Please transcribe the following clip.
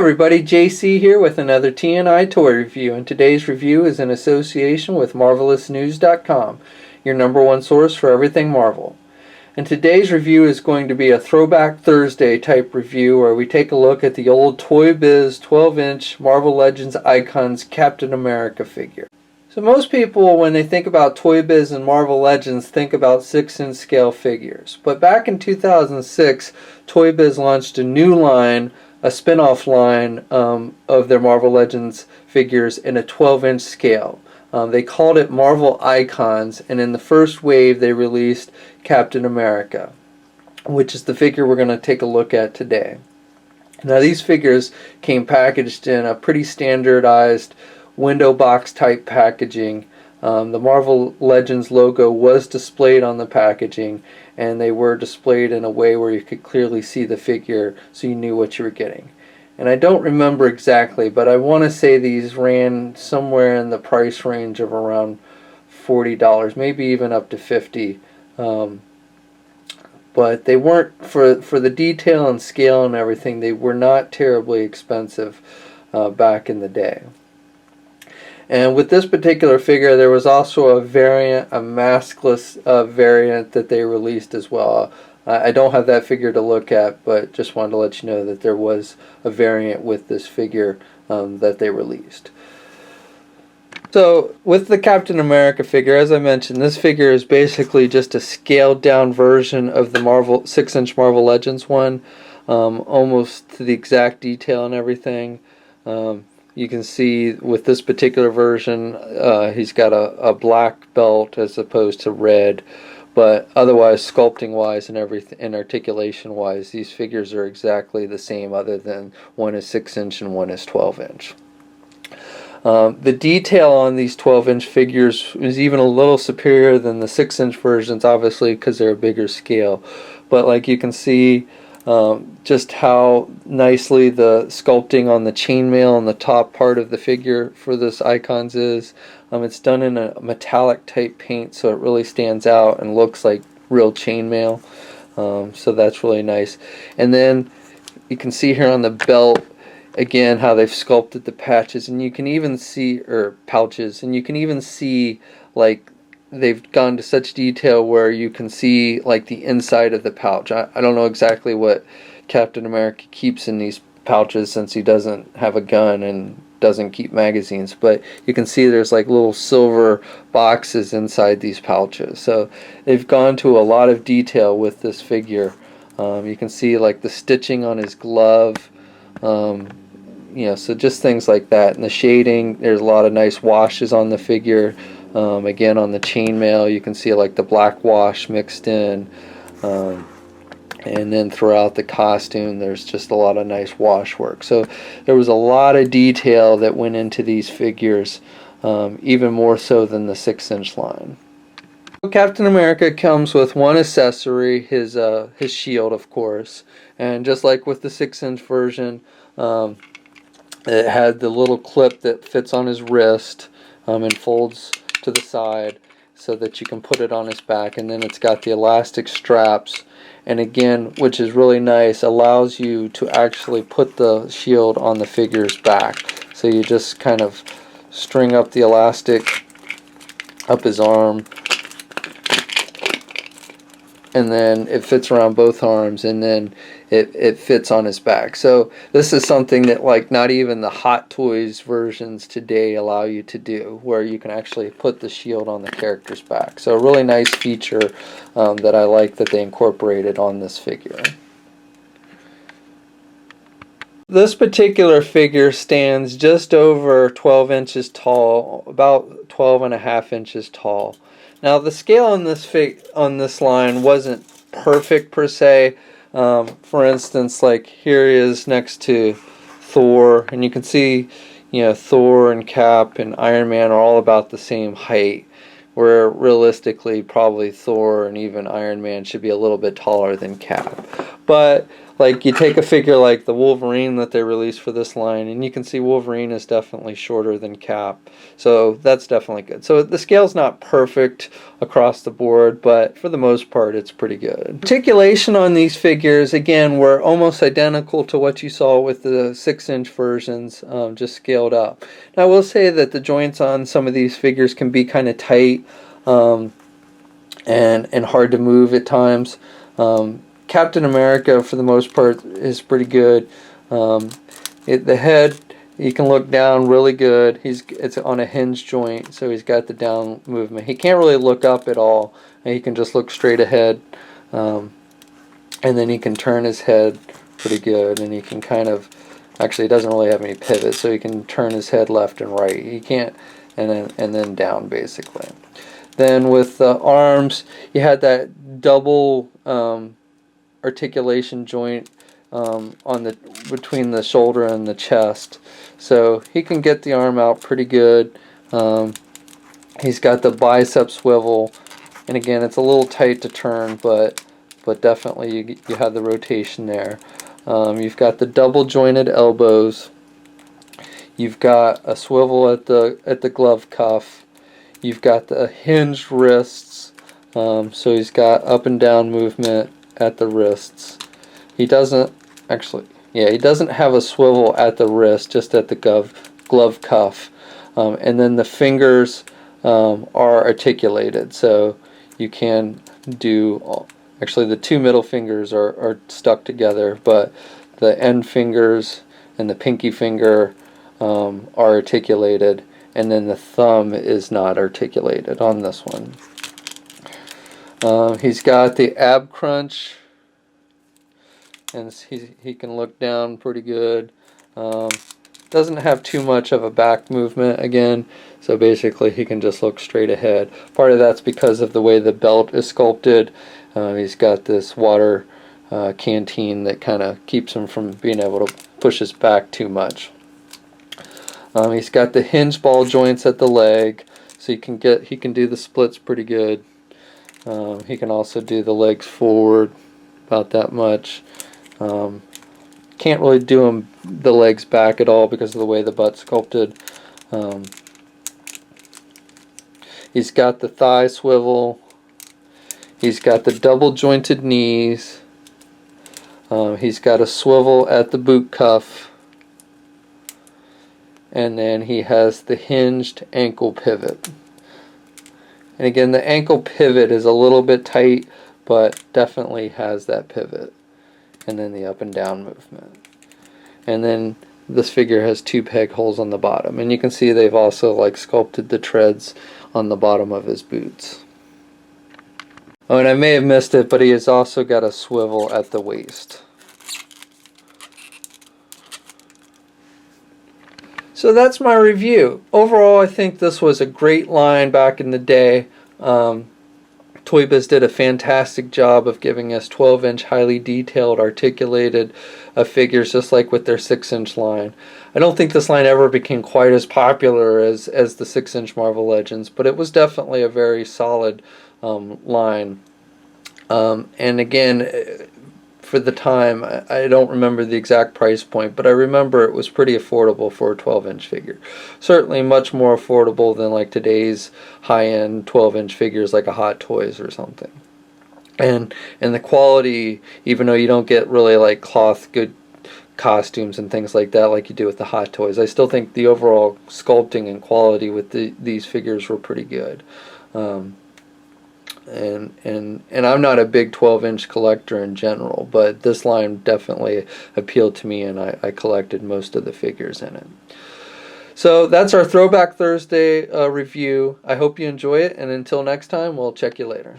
everybody, JC here with another TNI toy review, and today's review is in association with MarvelousNews.com, your #1 source for everything Marvel. And today's review is going to be a Throwback Thursday type review where we take a look at the old Toy Biz 12-inch Marvel Legends Icons Captain America figure. So most people, when they think about Toy Biz and Marvel Legends, think about 6-inch scale figures. But back in 2006, Toy Biz launched a new line, a spin-off line of their Marvel Legends figures in a 12-inch scale. They called it Marvel Icons, and in the first wave they released Captain America, which is the figure we're going to take a look at today. Now these figures came packaged in a pretty standardized window box type packaging. The Marvel Legends logo was displayed on the packaging, and they were displayed in a way where you could clearly see the figure so you knew what you were getting. And I don't remember exactly, but I want to say these ran somewhere in the price range of around $40, maybe even up to $50. But they weren't, for the detail and scale and everything, they were not terribly expensive back in the day. And with this particular figure, there was also a variant, a maskless variant that they released as well. I don't have that figure to look at, but just wanted to let you know that there was a variant with this figure that they released. So with the Captain America figure, as I mentioned, this figure is basically just a scaled down version of the 6-inch Marvel Legends one, almost to the exact detail and everything. You can see with this particular version, he's got a black belt as opposed to red, but otherwise, sculpting wise and everything, and articulation wise, these figures are exactly the same, other than one is 6-inch and one is 12-inch. The detail on these 12-inch figures is even a little superior than the 6-inch versions, obviously because they're a bigger scale. But like you can see, just how nicely the sculpting on the chainmail on the top part of the figure for this Icons is. It's done in a metallic type paint, so it really stands out and looks like real chainmail. So that's really nice. And then you can see here on the belt again how they've sculpted the patches, and you can even see, or pouches, and you can even see like they've gone to such detail where you can see like the inside of the pouch. I don't know exactly what Captain America keeps in these pouches, since he doesn't have a gun and doesn't keep magazines, but you can see there's like little silver boxes inside these pouches. So they've gone to a lot of detail with this figure. You can see like the stitching on his glove, so just things like that. And the shading, there's a lot of nice washes on the figure. Again, on the chainmail, you can see like the black wash mixed in, and then throughout the costume, there's just a lot of nice wash work. So there was a lot of detail that went into these figures, even more so than the 6-inch line. Captain America comes with one accessory, his shield, of course, and just like with the 6-inch version, it had the little clip that fits on his wrist and folds to the side so that you can put it on his back, and then it's got the elastic straps, and again, which is really nice, allows you to actually put the shield on the figure's back. So you just kind of string up the elastic up his arm, and then it fits around both arms, and then it fits on his back. So this is something that like not even the Hot Toys versions today allow you to do, where you can actually put the shield on the character's back. So a really nice feature that I like that they incorporated on this figure. This particular figure stands just over 12 inches tall, about 12.5 inches tall. Now the scale on this line wasn't perfect per se. For instance, like here he is next to Thor, and you can see, Thor and Cap and Iron Man are all about the same height, where realistically probably Thor and even Iron Man should be a little bit taller than Cap. But like you take a figure like the Wolverine that they released for this line, and you can see Wolverine is definitely shorter than Cap. So that's definitely good. So the scale's not perfect across the board, but for the most part it's pretty good. Articulation on these figures, again, were almost identical to what you saw with the 6-inch versions, just scaled up. Now I will say that the joints on some of these figures can be kind of tight and hard to move at times. Captain America, for the most part, is pretty good. The head, you can look down really good. It's on a hinge joint, so he's got the down movement. He can't really look up at all, and he can just look straight ahead. And then he can turn his head pretty good, and he can kind of, actually, he doesn't really have any pivot, so he can turn his head left and right. He can't, and then down, basically. Then with the arms, you had that double articulation joint between the shoulder and the chest, so he can get the arm out pretty good. He's got the bicep swivel, and again, it's a little tight to turn, but definitely you have the rotation there. You've got the double jointed elbows. You've got a swivel at the glove cuff. You've got the hinged wrists, so he's got up and down movement at the wrists. He doesn't he doesn't have a swivel at the wrist, just at the glove cuff. And then the fingers are articulated, so you can do, actually the two middle fingers are stuck together, but the end fingers and the pinky finger are articulated, and then the thumb is not articulated on this one. He's got the ab crunch, and he can look down pretty good. Doesn't have too much of a back movement again, so basically he can just look straight ahead. Part of that's because of the way the belt is sculpted. He's got this water canteen that kind of keeps him from being able to push his back too much. He's got the hinge ball joints at the leg, so he can do the splits pretty good. He can also do the legs forward about that much. Can't really do the legs back at all because of the way the butt's sculpted. He's got the thigh swivel. He's got the double jointed knees. He's got a swivel at the boot cuff. And then he has the hinged ankle pivot. And again, the ankle pivot is a little bit tight, but definitely has that pivot. And then the up and down movement. And then this figure has two peg holes on the bottom. And you can see they've also like sculpted the treads on the bottom of his boots. Oh, and I may have missed it, but he has also got a swivel at the waist. So that's my review. Overall, I think this was a great line back in the day. Toy Biz did a fantastic job of giving us 12-inch highly detailed, articulated figures, just like with their 6-inch line. I don't think this line ever became quite as popular as the 6-inch Marvel Legends, but it was definitely a very solid line. And again, for the time, I don't remember the exact price point, but I remember it was pretty affordable for a 12-inch figure. Certainly much more affordable than like today's high-end 12-inch figures like a Hot Toys or something. And the quality, even though you don't get really like cloth good costumes and things like that like you do with the Hot Toys, I still think the overall sculpting and quality with these figures were pretty good. And I'm not a big 12-inch collector in general, but this line definitely appealed to me, and I collected most of the figures in it. So that's our Throwback Thursday review. I hope you enjoy it, and until next time, we'll check you later.